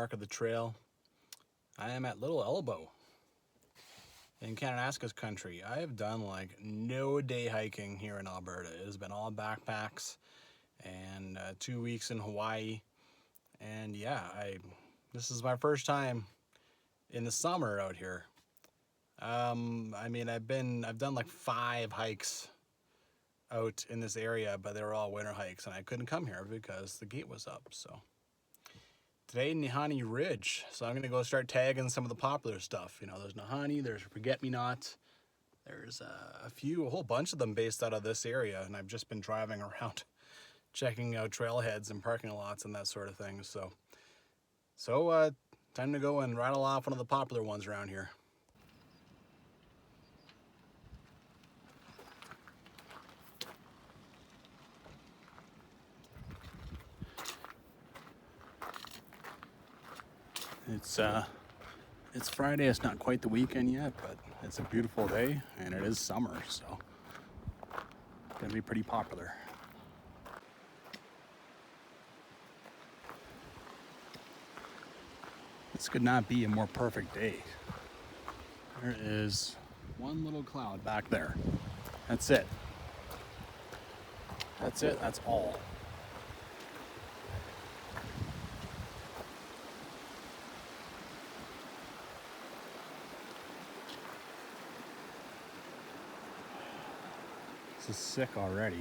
mark of the trail. I am at Little Elbow in Kananaskis country. I have done like no day hiking here in Alberta. It has been all backpacks and 2 weeks in Hawaii. And yeah, this is my first time in the summer out here. I mean, I've done like 5 hikes out in this area, but they were all winter hikes, and I couldn't come here because the gate was up. So today, Nihahi Ridge. So I'm gonna go start tagging some of the popular stuff. You know, there's Nihahi, there's Forget Me Not, there's a whole bunch of them based out of this area, and I've just been driving around, checking out trailheads and parking lots and that sort of thing. So time to go and rattle off one of the popular ones around here. It's Friday. It's not quite the weekend yet, but it's a beautiful day, and it is summer, so it's gonna be pretty popular. This could not be a more perfect day. There is one little cloud back there. That's it. That's it. That's all. This is sick already.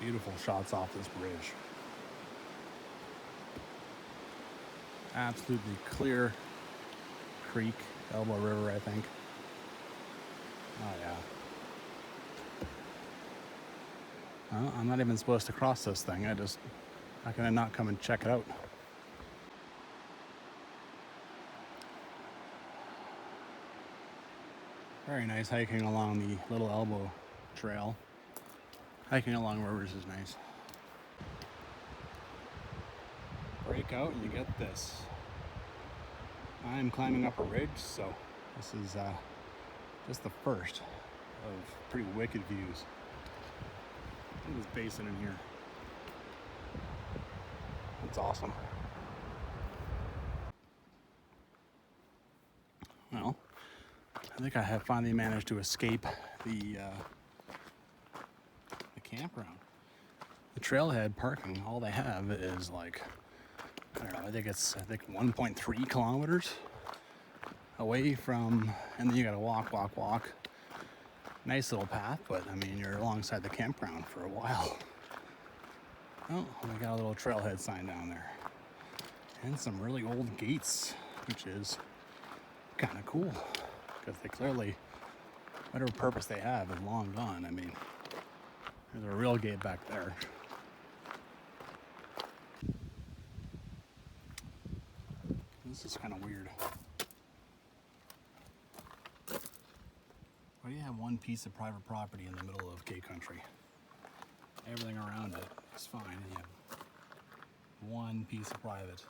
Beautiful shots off this bridge. Absolutely clear creek, Elbow River, I think. Oh yeah. Well, I'm not even supposed to cross this thing. How can I not come and check it out? Very nice hiking along the Little Elbow Trail. Hiking along rivers is nice. Break out and you get this. I'm climbing up a ridge, so this is just the first of pretty wicked views. Look at this basin in here. It's awesome. Well, I think I have finally managed to escape the campground. The trailhead parking, all they have is like, I don't know, I think 1.3 kilometers away from, and then you gotta walk. Nice little path, but I mean, you're alongside the campground for a while. Oh, we got a little trailhead sign down there. And some really old gates, which is kind of cool, because they clearly, whatever purpose they have is long gone. I mean, there's a real gate back there. This is kind of weird. Why do you have one piece of private property in the middle of gay country? Everything around it is fine, and you have one piece of private.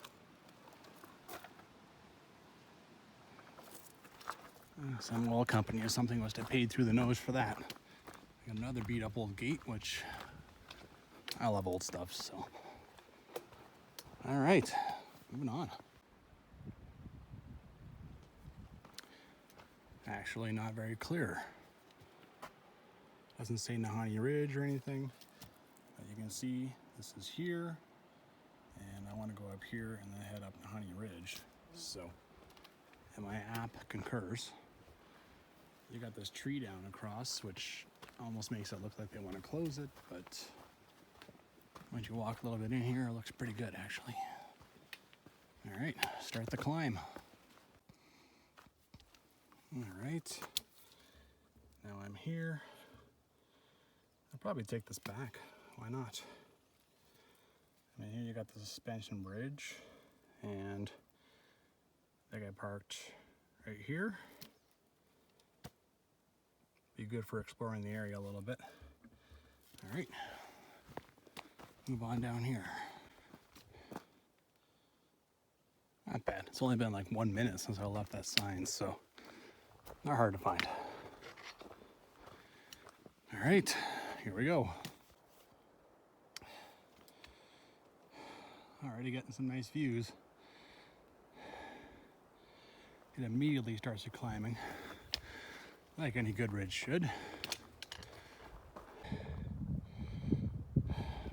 Some oil company or something must have paid through the nose for that. I got another beat up old gate, which I love old stuff, so. All right, moving on. Actually not very clear. Doesn't say Nihahi Ridge or anything, but you can see this is here, and I want to go up here and then head up Nihahi Ridge. So, and my app concurs. You got this tree down across, which almost makes it look like they want to close it, but once you walk a little bit in here, it looks pretty good actually. All right, start the climb. All right, now I'm here. I'll probably take this back. Why not? I mean, here you got the suspension bridge, and I got parked right here. Be good for exploring the area a little bit. All right, move on down here. Not bad. It's only been like 1 minute since I left that sign, so They're hard to find. All right, here we go. Already getting some nice views. It immediately starts climbing, like any good ridge should.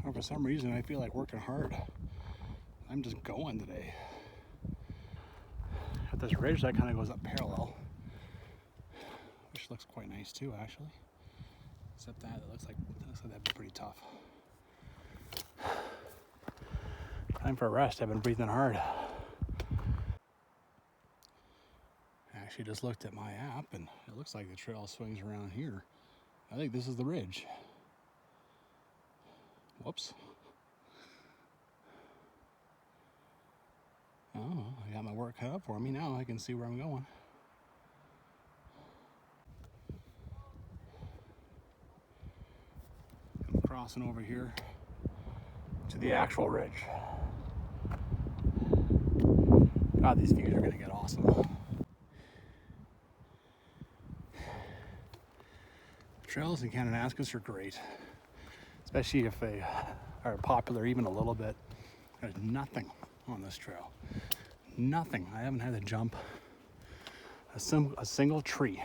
Or for some reason, I feel like working hard. I'm just going today. At this ridge, that kind of goes up parallel, which looks quite nice too, actually. Except that it looks like that'd be pretty tough. Time for a rest. I've been breathing hard. I actually just looked at my app, and it looks like the trail swings around here. I think this is the ridge. Whoops. Oh, I got my work cut up for me now. I can see where I'm going. I'm crossing over here to the actual ridge. God, these views are gonna get awesome. Trails in Kananaskis are great, especially if they are popular even a little bit. There's nothing on this trail. Nothing. I haven't had to jump a single tree.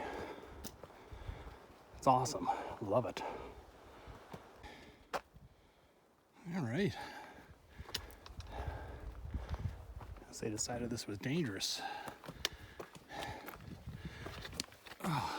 It's awesome. Love it. All right. As they decided this was dangerous. Oh.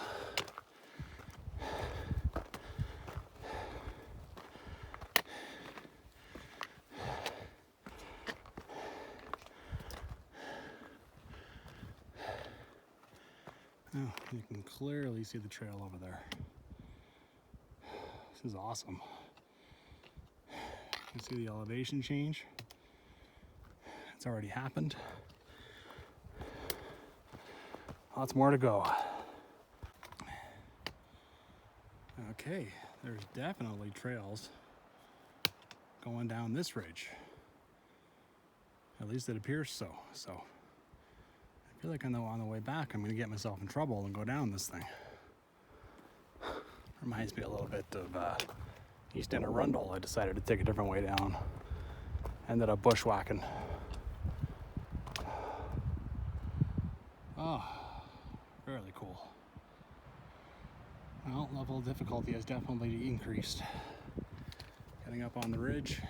Oh, you can clearly see the trail over there. This is awesome. You can see the elevation change. It's already happened. Lots more to go. Okay, there's definitely trails going down this ridge. At least it appears so. So I feel like I know on the way back I'm going to get myself in trouble and go down this thing. Reminds me a little bit of East End of Rundle. I decided to take a different way down. Ended up bushwhacking. Oh, fairly cool. Well, level of difficulty has definitely increased. Getting up on the ridge.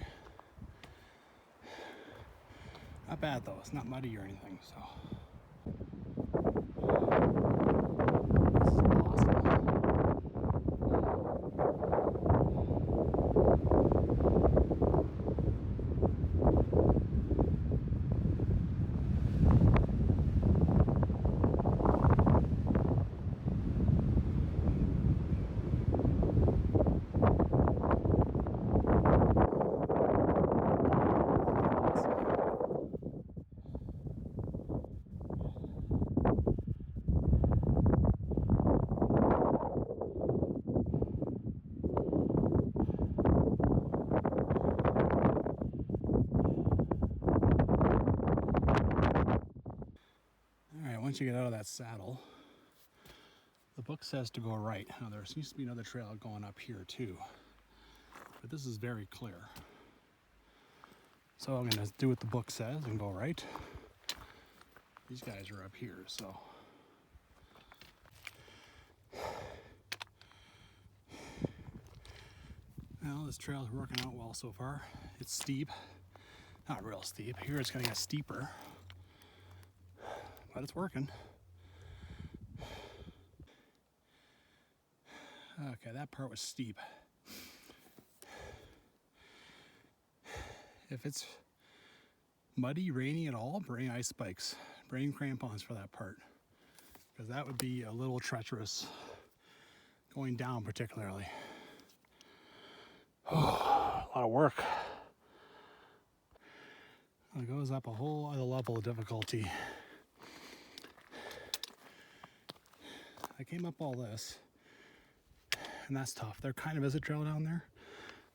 Not bad though, it's not muddy or anything, so. Once you get out of that saddle, the book says to go right. Now there seems to be another trail going up here too, but this is very clear. So I'm gonna do what the book says and go right. These guys are up here, so. Well, this trail is working out well so far. It's steep, not real steep. Here it's gonna get steeper. But it's working. Okay, that part was steep. If it's muddy, rainy at all, bring ice spikes. Bring crampons for that part. Because that would be a little treacherous going down particularly. Oh, a lot of work. It goes up a whole other level of difficulty. I came up all this, and that's tough. There kind of is a trail down there,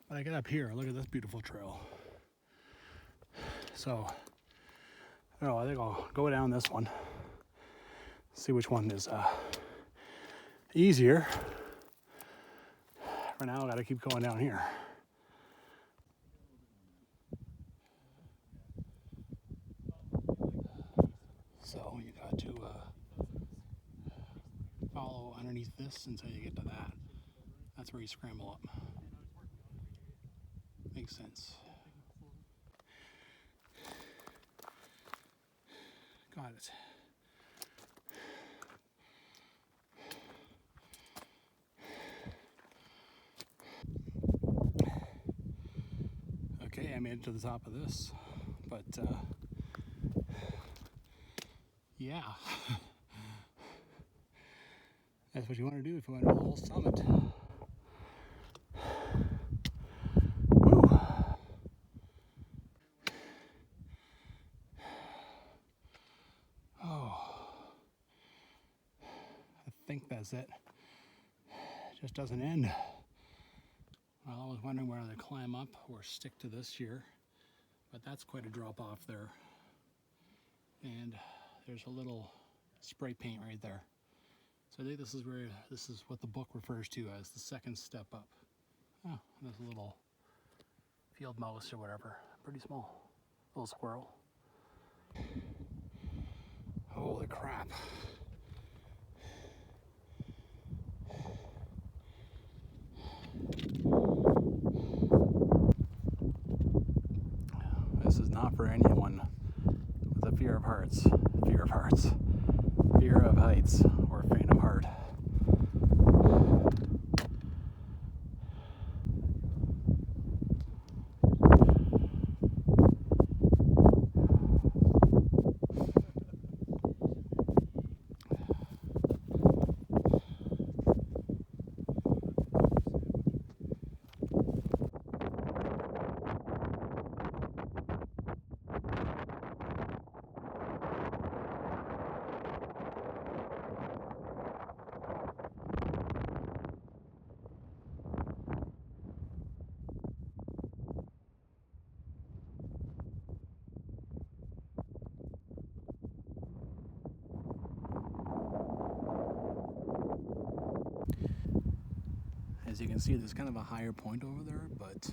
but I get up here, look at this beautiful trail. So, I think I'll go down this one, see which one is easier. For now, I gotta keep going down here. So you got to follow underneath this until you get to that. That's where you scramble up. Makes sense. Got it. Okay, I made it to the top of this, but yeah. That's what you want to do if you want to do the whole summit. Woo. Oh, I think that's it. It just doesn't end. Well, I was wondering whether to climb up or stick to this here, but that's quite a drop off there. And there's a little spray paint right there. So I think this is what the book refers to as the second step up. Oh, there's a little field mouse or whatever, pretty small, little squirrel. Holy crap. This is not for anyone with a fear of heights, fear of heights, or faint of heart. As you can see, there's kind of a higher point over there, but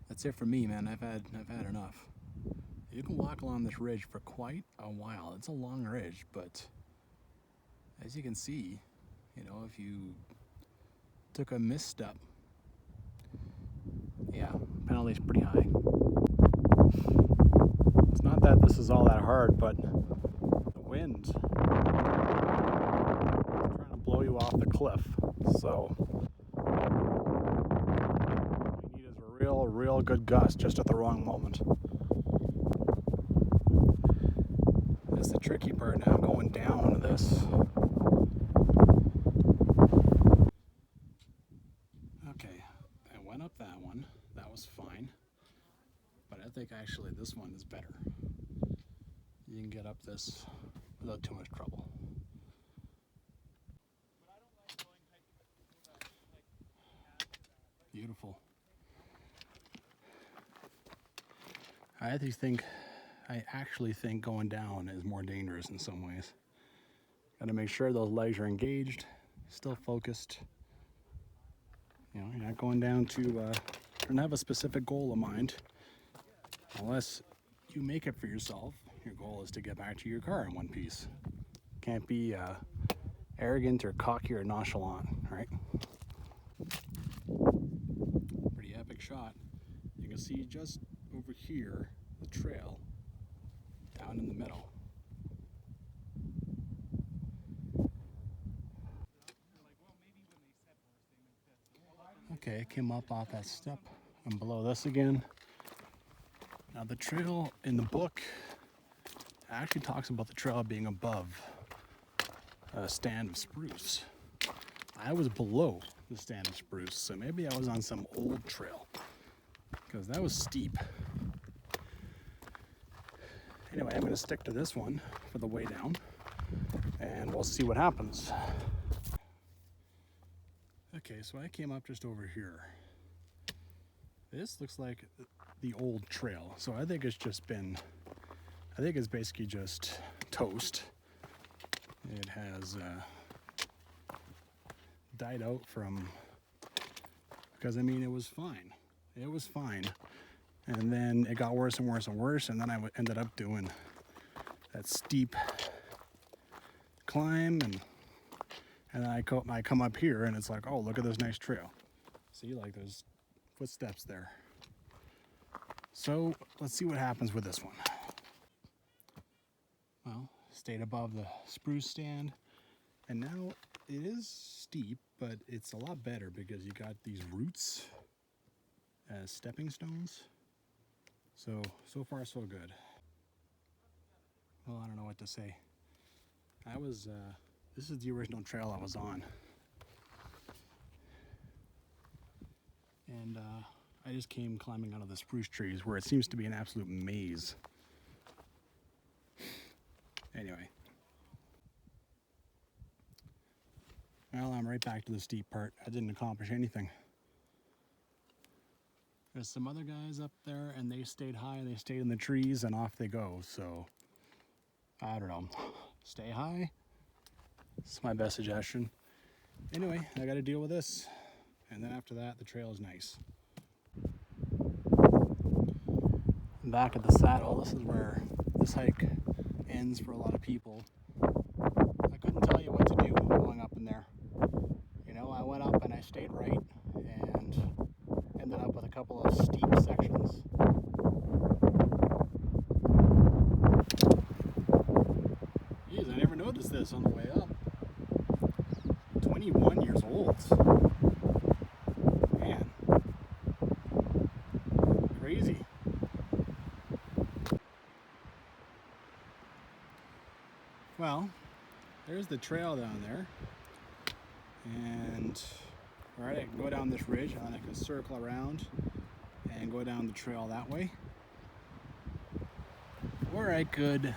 that's it for me, man. I've had enough. You can walk along this ridge for quite a while. It's a long ridge, but as you can see, you know, if you took a misstep, yeah, penalty's pretty high. It's not that this is all that hard, but the wind is trying to blow you off the cliff. So what you need is a real good gust just at the wrong moment. That's the tricky part now, going down this. Okay, I went up that one. That was fine. But I think actually this one is better. You can get up this without too much trouble. Beautiful. I actually think going down is more dangerous in some ways. Got to make sure those legs are engaged, still focused. You know, you're not going down to don't have a specific goal in mind. Unless you make it for yourself, your goal is to get back to your car in one piece. Can't be arrogant or cocky or nonchalant, right? Pretty epic shot. You can see just over here the trail down in the middle. Okay, I came up off that step. I'm below this again. Now the trail in the book actually talks about the trail being above a stand of spruce. I was below the stand of spruce, so maybe I was on some old trail because that was steep. Anyway, I'm going to stick to this one for the way down and we'll see what happens. Okay, so I came up just over here. This looks like the old trail, so I think it's basically just toast. It has died out from, because I mean, it was fine. It was fine. And then it got worse and worse and worse. And then I ended up doing that steep climb. And then I come up here and it's like, oh, look at this nice trail. See, like there's footsteps there. So let's see what happens with this one. Well, stayed above the spruce stand. And now it is steep, but it's a lot better because you got these roots as stepping stones. So far so good. Well, I don't know what to say. This is the original trail I was on. And I just came climbing out of the spruce trees where it seems to be an absolute maze. Anyway. Well, I'm right back to the steep part. I didn't accomplish anything. There's some other guys up there and they stayed high and they stayed in the trees and off they go. So, I don't know. Stay high. It's my best suggestion. Anyway, I got to deal with this. And then after that, the trail is nice. Back at the saddle, this is where this hike ends for a lot of people. I couldn't tell you what to do going up in there. You know, I went up and I stayed right and ended up with a couple of steep sections. Jeez, I never noticed this on the way up. 21 years old. Man. Crazy. Well, there's the trail down there. And alright, I can go down this ridge and then I can circle around and go down the trail that way. Or I could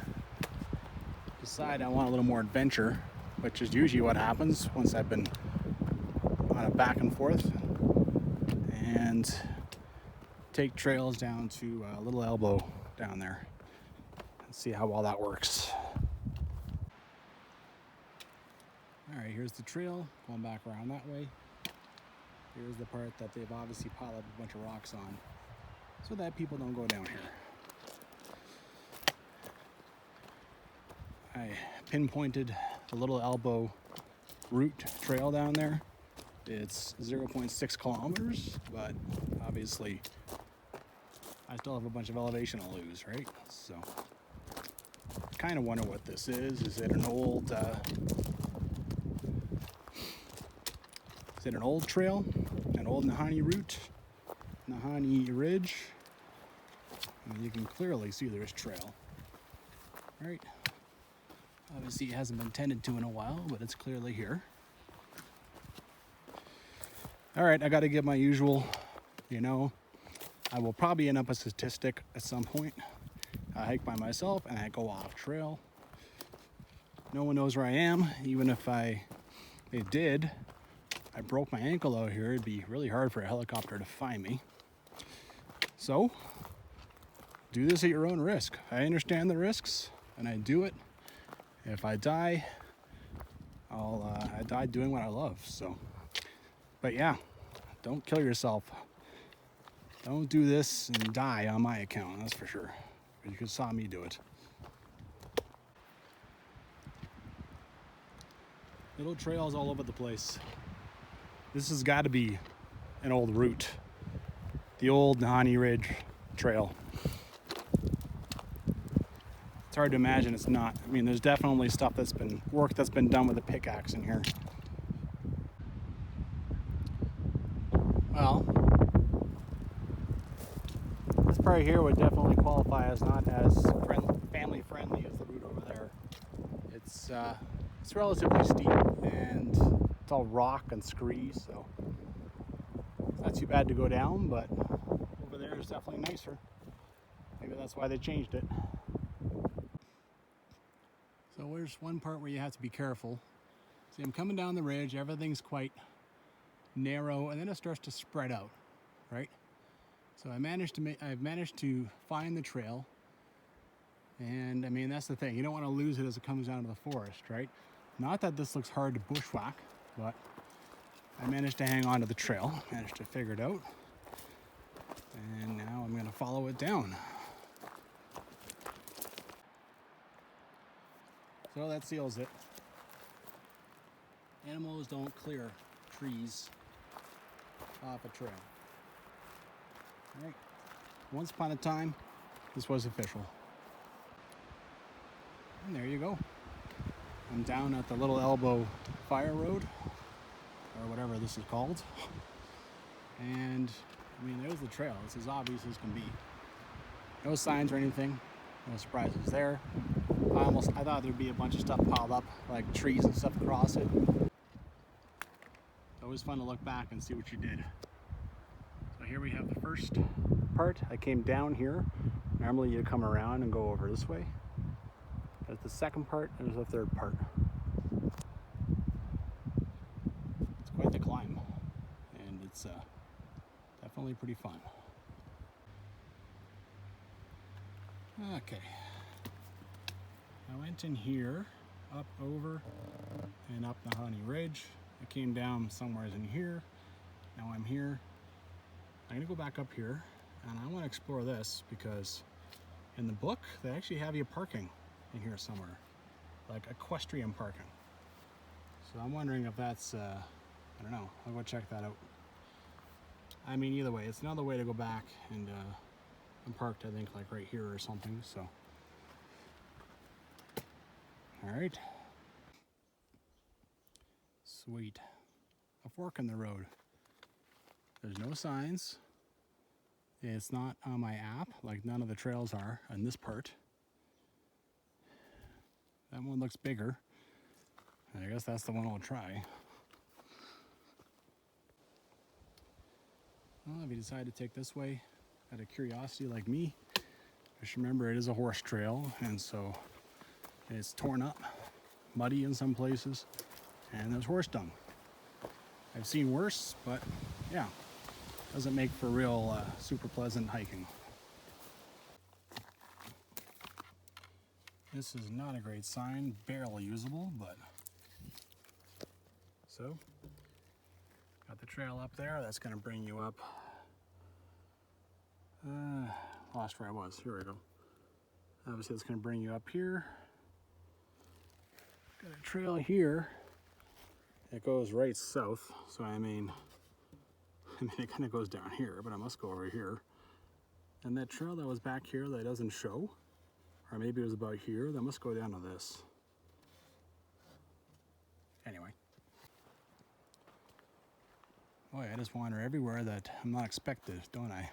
decide I want a little more adventure, which is usually what happens once I've been on a back and forth, and take trails down to Little Elbow down there and see how well that works. Alright, here's the trail going back around that way. Here's the part that they've obviously piled up a bunch of rocks on so that people don't go down here. I pinpointed the Little Elbow route trail down there. It's 0.6 kilometers, but obviously I still have a bunch of elevation to lose, right? So kind of wonder what this is. Is it an old trail? An old Nihahi route? Nihahi Ridge? I mean, you can clearly see there's trail, right? Obviously it hasn't been tended to in a while, but it's clearly here. All right, I got to get my usual, you know, I will probably end up a statistic at some point. I hike by myself and I go off trail. No one knows where I am. Even if they did, I broke my ankle out here, it'd be really hard for a helicopter to find me. So, do this at your own risk. I understand the risks and I do it. If I die, I die doing what I love. So, but yeah, don't kill yourself. Don't do this and die on my account, that's for sure. You could saw me do it. Little trails all over the place. This has got to be an old route. The old Nihahi Ridge trail. It's hard to imagine it's not. I mean, there's definitely stuff that's been done with a pickaxe in here. Well, this part here would definitely qualify as not as family friendly as the route over there. It's relatively steep and it's all rock and scree, so it's not too bad to go down, but over there is definitely nicer. Maybe that's why they changed it. So there's one part where you have to be careful. See, I'm coming down the ridge, everything's quite narrow, and then it starts to spread out, right? So I've managed to find the trail, and I mean, that's the thing. You don't want to lose it as it comes down to the forest, right? Not that this looks hard to bushwhack, but I managed to hang on to the trail, managed to figure it out, and now I'm going to follow it down. So that seals it. Animals don't clear trees off a trail. All right. Once upon a time, this was official. And there you go. I'm down at the Little Elbow Fire Road, or whatever this is called. And I mean, there's the trail. It's as obvious as can be. No signs or anything. No surprises there. I thought there'd be a bunch of stuff piled up, like trees and stuff across it. It's always fun to look back and see what you did. So here we have the first part. I came down here. Normally you come around and go over this way. There's the second part, and there's the third part. It's quite the climb, and it's definitely pretty fun. Okay. I went in here, up over, and up Nihahi Ridge. I came down somewhere in here. Now I'm here. I'm gonna go back up here, and I want to explore this because in the book they actually have you parking in here somewhere, like equestrian parking. So I'm wondering if that's, I don't know, I'll go check that out. I mean, either way, it's another way to go back, and I'm parked, I think, like right here or something, so. All right. Sweet. A fork in the road. There's no signs. It's not on my app, like none of the trails are on this part. That one looks bigger. I guess that's the one I'll try. Well, if you decide to take this way out of curiosity like me, just remember it is a horse trail, and so it's torn up, muddy in some places, and there's horse dung. I've seen worse, but yeah, doesn't make for real super pleasant hiking. This is not a great sign, barely usable, but so got the trail up there. That's going to bring you up. Lost where I was. Here we go. Obviously, it's going to bring you up here. Got a trail here. It goes right south, so I mean it kind of goes down here, but I must go over here. And that trail that was back here that doesn't show, or maybe it was about here, that must go down to this. Anyway. Boy, I just wander everywhere that I'm not expected, don't I?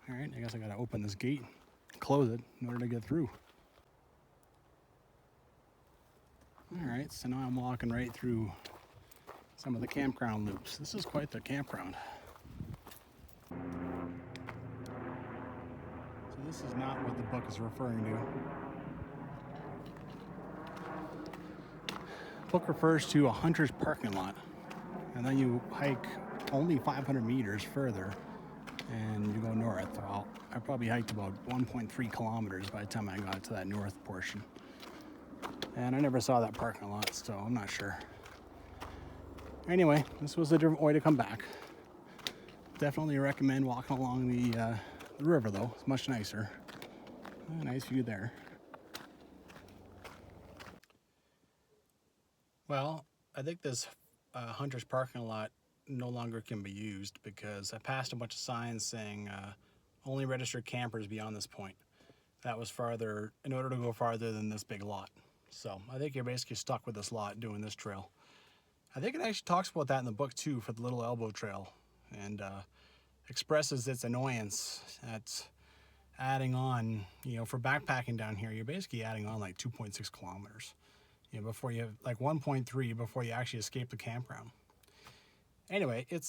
All right, I guess I gotta open this gate, close it in order to get through. All right, so now I'm walking right through some of the campground loops. This is quite the campground. So this is not what the book is referring to. The book refers to a hunter's parking lot, and then you hike only 500 meters further and you go north. Well, I probably hiked about 1.3 kilometers by the time I got to that north portion. And I never saw that parking lot, so I'm not sure. Anyway, this was a different way to come back. Definitely recommend walking along the river, though. It's much nicer. Nice view there. Well, I think this hunter's parking lot no longer can be used because I passed a bunch of signs saying only registered campers beyond this point. That was farther, in order to go farther than this big lot. So I think you're basically stuck with this lot doing this trail. I think it actually talks about that in the book too for the Little Elbow Trail, and expresses its annoyance at adding on, you know, for backpacking down here, you're basically adding on like 2.6 kilometers, you know, before you, like 1.3 before you actually escape the campground. Anyway, it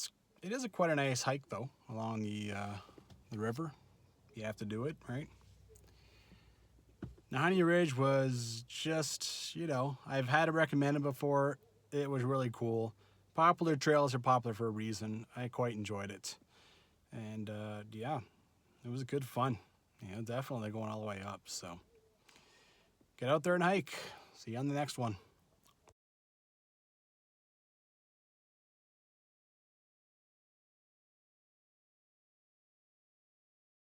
is quite a nice hike though, along the river. You have to do it, right? Nihahi Ridge was just, you know, I've had it recommended before. It was really cool. Popular trails are popular for a reason. I quite enjoyed it. And yeah, it was good fun. You know, definitely going all the way up. So get out there and hike. See you on the next one.